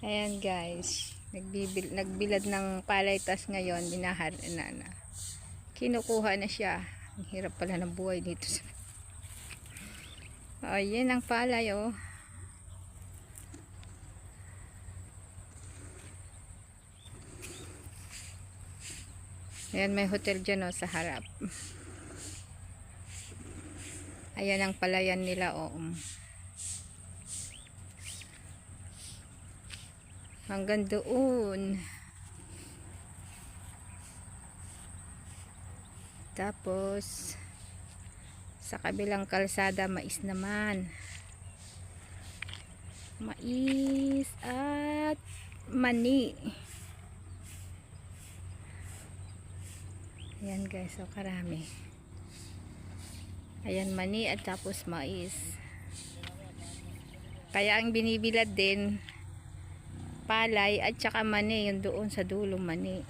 Ayan guys, nagbilad ng palay, tas ngayon kinukuha na siya. Ang hirap pala ng buhay dito. Ayan ang palay oh. Ayan, may hotel dyan oh, sa harap. Ayan ang palayan nila oh. Hanggang doon. Tapos sa kabilang kalsada mais naman. Mais at mani. Ayan guys, so karami. Ayan, mani at tapos mais. Kaya ang binibilad din palay at saka mani, yung doon sa dulo mani.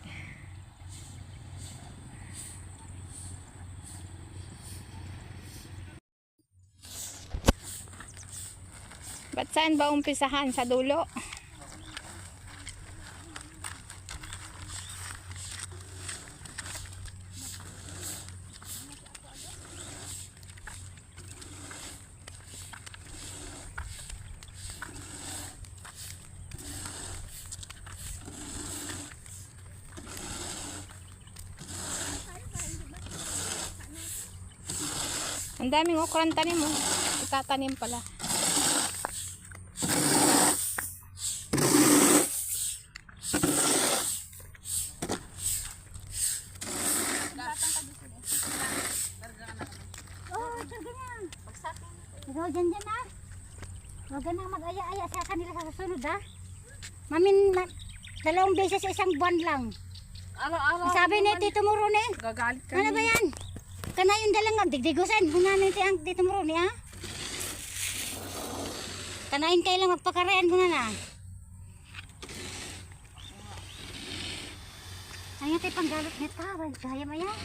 Ba't saan ba umpisahan? Sa dulo? Ang daming okran tanim mo. Itatanim pala. Oh, ganyan. Ikaw dyan na. Huwag ka nang mag-aya-aya sa kanila sa susunod ha. Dalawang beses sa isang buwan lang. Araw-araw. Sabi ni Tito Morone. Gagalit kami. Ano ba yan? Kana yung dalang agdigdigusan. Hunanin ang Tito Morone ha. Kanain kayo lang magpakarayan mo na. Ayun tayo panggalot nito. Kaya mo yan.